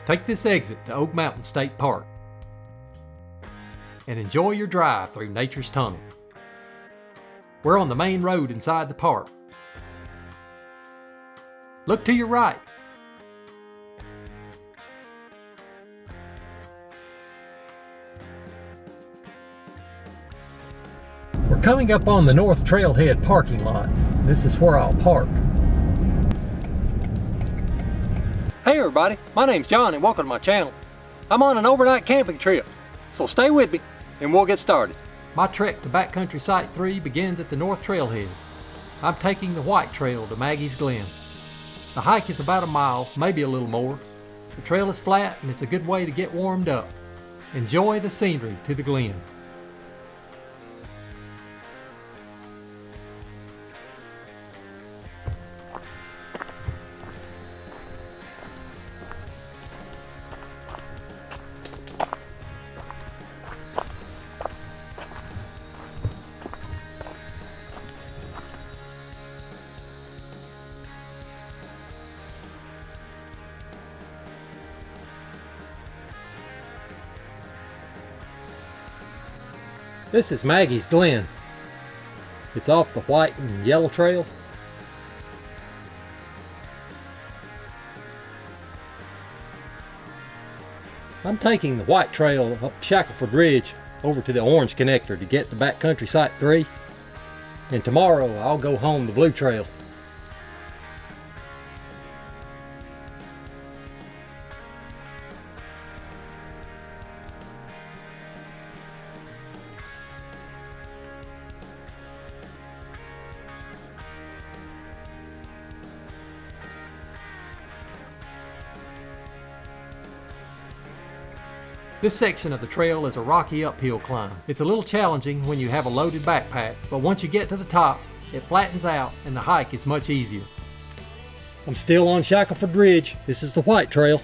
Take this exit to Oak Mountain State Park and enjoy your drive through nature's tunnel. We're on the main road inside the park. Look to your right. We're coming up on the North Trailhead parking lot. This is where I'll park. Hey everybody, my name's John and welcome to my channel. I'm on an overnight camping trip, so stay with me and we'll get started. My trek to Backcountry Site 3 begins at the North Trailhead. I'm taking the White Trail to Maggies Glen. The hike is about a mile, maybe a little more. The trail is flat and it's a good way to get warmed up. Enjoy the scenery to the glen. This is Maggies Glen. It's off the white and yellow trail. I'm taking the white trail up Shackleford Ridge over to the orange connector to get to Backcountry Site 3. And tomorrow I'll go home the blue trail. This section of the trail is a rocky uphill climb. It's a little challenging when you have a loaded backpack, but once you get to the top, it flattens out and the hike is much easier. I'm still on Shackleford Ridge. This is the White Trail.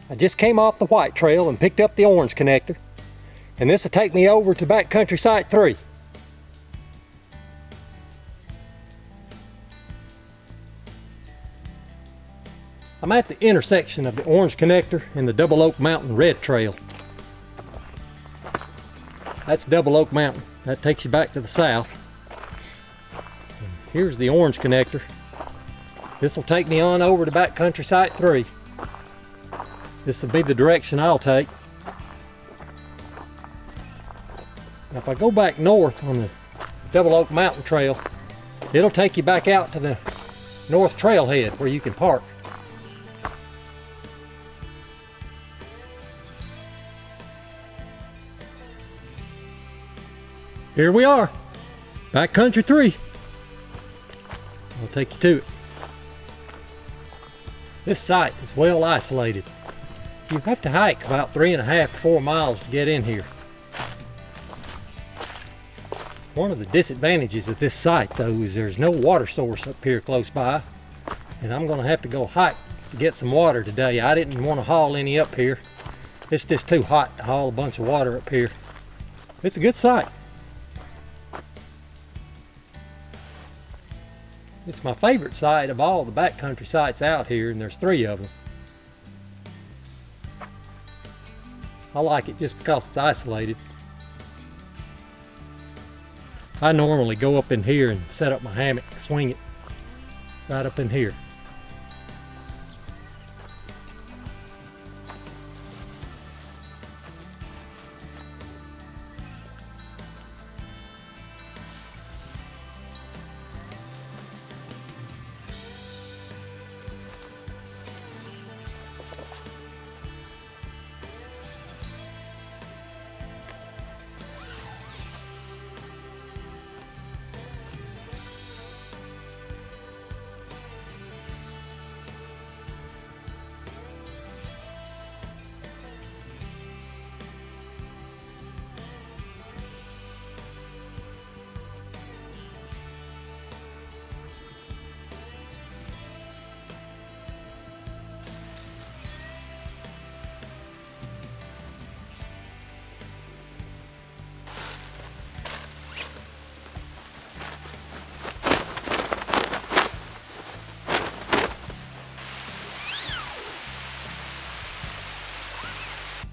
I just came off the White Trail and picked up the orange connector, and this will take me over to Backcountry Site 3. I'm at the intersection of the orange connector and the Double Oak Mountain red trail. That's Double Oak Mountain. That takes you back to the south. And here's the orange connector. This will take me on over to Backcountry Site 3. This will be the direction I'll take. Now if I go back north on the Double Oak Mountain Trail, it'll take you back out to the North Trailhead where you can park. Here we are, Backcountry 3. I'll take you to it. This site is well isolated. You have to hike about 3.5 to 4 miles to get in here. One of the disadvantages of this site though is there's no water source up here close by, and I'm gonna have to go hike to get some water today. I didn't want to haul any up here. It's just too hot to haul a bunch of water up here. It's a good site. It's my favorite site of all the backcountry sites out here, and there's 3 of them. I like it just because it's isolated. I normally go up in here and set up my hammock, swing it right up in here.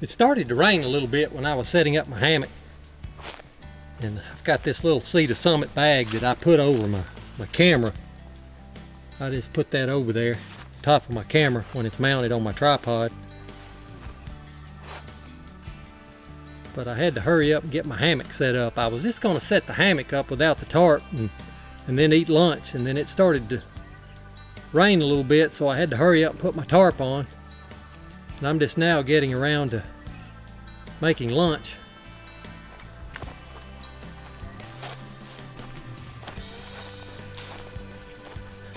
It started to rain a little bit when I was setting up my hammock. And I've got this little Sea to Summit bag that I put over my camera. I just put that over there, top of my camera when it's mounted on my tripod. But I had to hurry up and get my hammock set up. I was just gonna set the hammock up without the tarp and then eat lunch, and then it started to rain a little bit, so I had to hurry up and put my tarp on. And I'm just now getting around to making lunch.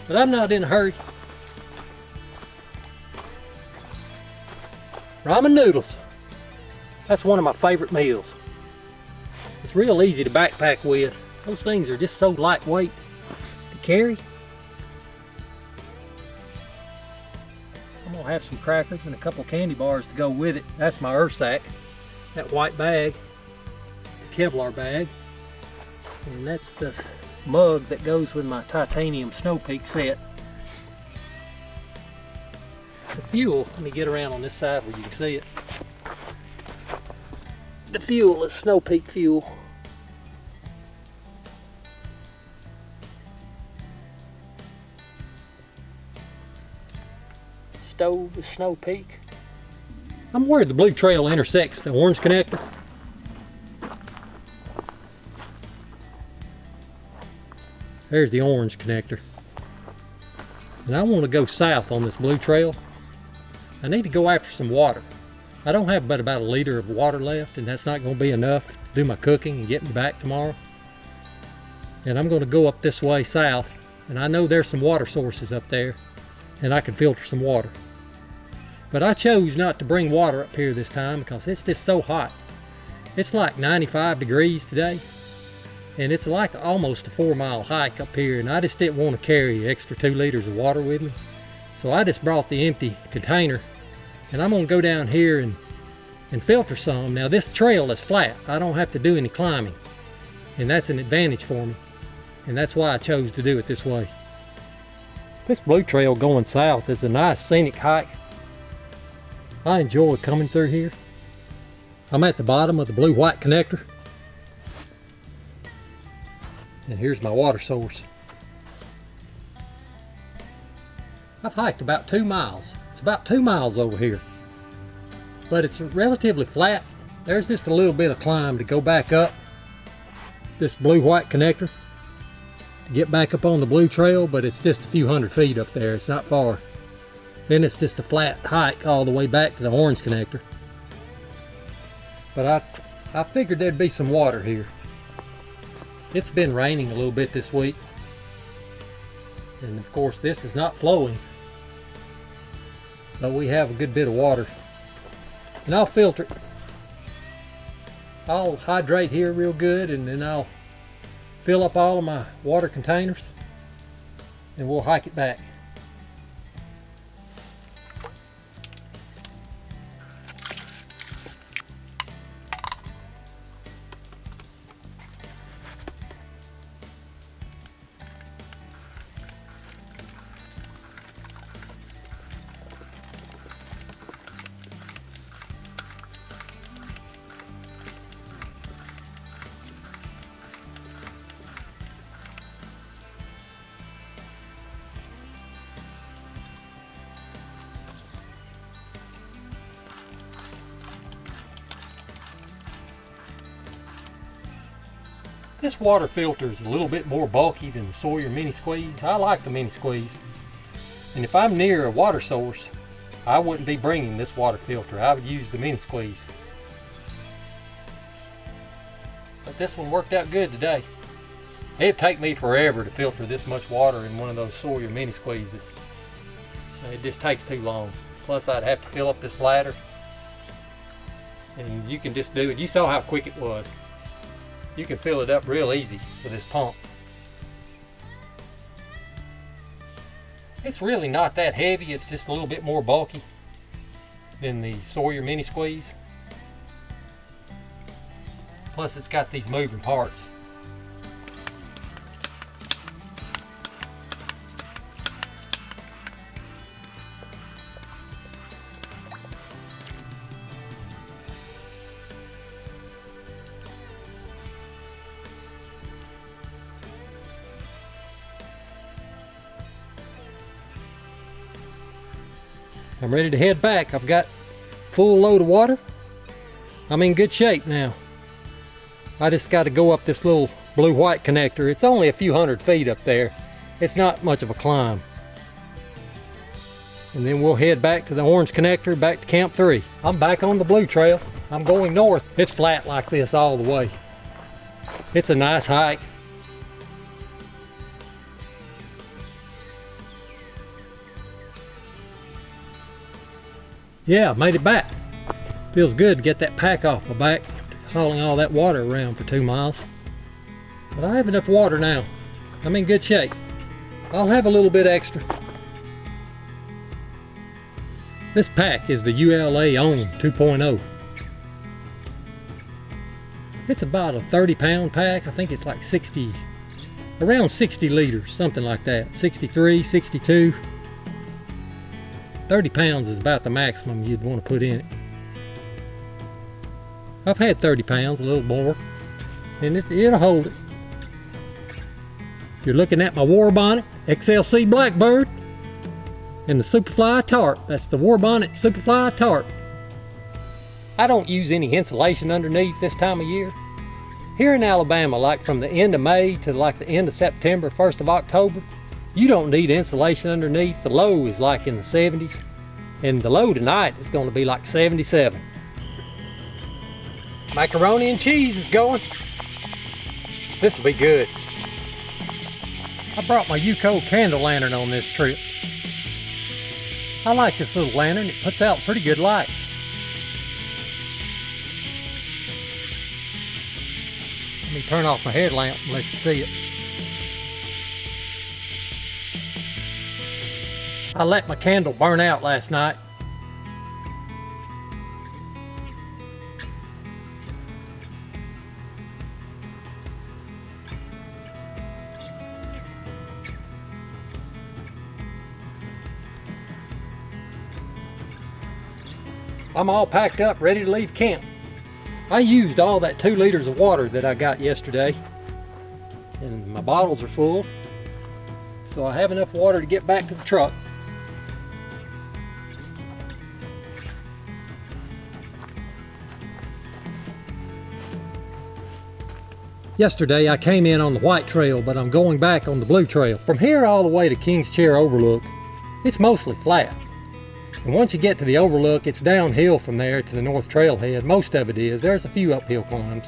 But I'm not in a hurry. Ramen noodles. That's one of my favorite meals. It's real easy to backpack with. Those things are just so lightweight to carry. I'm gonna have some crackers and a couple candy bars to go with it. That's my earth sack. That white bag, it's a Kevlar bag. And that's the mug that goes with my titanium Snow Peak set. The fuel, let me get around on this side where you can see it. The fuel is Snow Peak fuel. Stove is Snow Peak. I'm where the blue trail intersects the orange connector. There's the orange connector. And I want to go south on this blue trail. I need to go after some water. I don't have but about a liter of water left, and that's not going to be enough to do my cooking and get me back tomorrow. And I'm going to go up this way south, and I know there's some water sources up there, and I can filter some water. But I chose not to bring water up here this time because it's just so hot. It's like 95 degrees today. And it's like almost a 4-mile hike up here, and I just didn't want to carry an extra 2 liters of water with me. So I just brought the empty container, and I'm going to go down here and filter some. Now this trail is flat. I don't have to do any climbing, and that's an advantage for me. And that's why I chose to do it this way. This blue trail going south is a nice scenic hike. I enjoy coming through here. I'm at the bottom of the blue-white connector. And here's my water source. I've hiked about 2 miles. It's about 2 miles over here. But it's relatively flat. There's just a little bit of climb to go back up this blue-white connector to get back up on the blue trail, but it's just a few hundred feet up there. It's not far. Then it's just a flat hike all the way back to the orange connector. But I figured there'd be some water here. It's been raining a little bit this week, and of course this is not flowing, but we have a good bit of water, and I'll filter it. I'll hydrate here real good, and then I'll fill up all of my water containers, and we'll hike it back. This water filter is a little bit more bulky than the Sawyer Mini Squeeze. I like the Mini Squeeze. And if I'm near a water source, I wouldn't be bringing this water filter. I would use the Mini Squeeze. But this one worked out good today. It'd take me forever to filter this much water in one of those Sawyer Mini Squeezes. It just takes too long. Plus I'd have to fill up this bladder. And you can just do it. You saw how quick it was. You can fill it up real easy with this pump. It's really not that heavy, it's just a little bit more bulky than the Sawyer Mini Squeeze. Plus it's got these moving parts. I'm ready to head back. I've got full load of water. I'm in good shape now. I just got to go up this little blue-white connector. It's only a few hundred feet up there. It's not much of a climb. And then we'll head back to the orange connector, back to Camp 3. I'm back on the blue trail. I'm going north. It's flat like this all the way. It's a nice hike. Yeah, I made it back. Feels good to get that pack off my back, hauling all that water around for 2 miles. But I have enough water now. I'm in good shape. I'll have a little bit extra. This pack is the ULA OWN 2.0. It's about a 30-pound pack. I think it's like around 60 liters, something like that. 63, 62. 30 pounds is about the maximum you'd want to put in it. I've had 30 pounds, a little more, and it'll hold it. You're looking at my war bonnet, XLC Blackbird, and the Superfly tarp. That's the war bonnet Superfly tarp. I don't use any insulation underneath this time of year. Here in Alabama, like from the end of May to like the end of September, 1st of October, you don't need insulation underneath. The low is like in the 70s, and the low tonight is going to be like 77. Macaroni and cheese is going. This will be good. I brought my UCO candle lantern on this trip. I like this little lantern. It puts out pretty good light. Let me turn off my headlamp and let you see it. I let my candle burn out last night. I'm all packed up, ready to leave camp. I used all that 2 liters of water that I got yesterday, and my bottles are full, so I have enough water to get back to the truck. Yesterday I came in on the white trail, but I'm going back on the blue trail. From here all the way to King's Chair Overlook, it's mostly flat. And once you get to the overlook, it's downhill from there to the north trailhead. Most of it is. There's a few uphill climbs.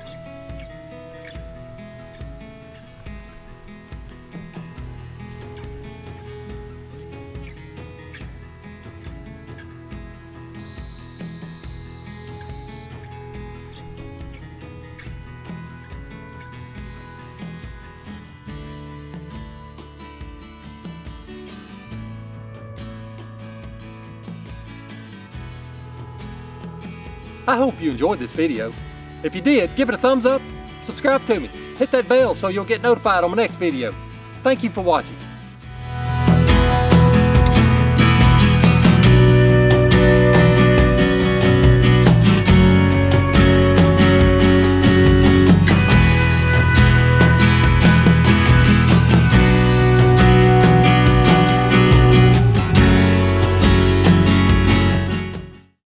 I hope you enjoyed this video. If you did, give it a thumbs up, subscribe to me, hit that bell so you'll get notified on my next video. Thank you for watching.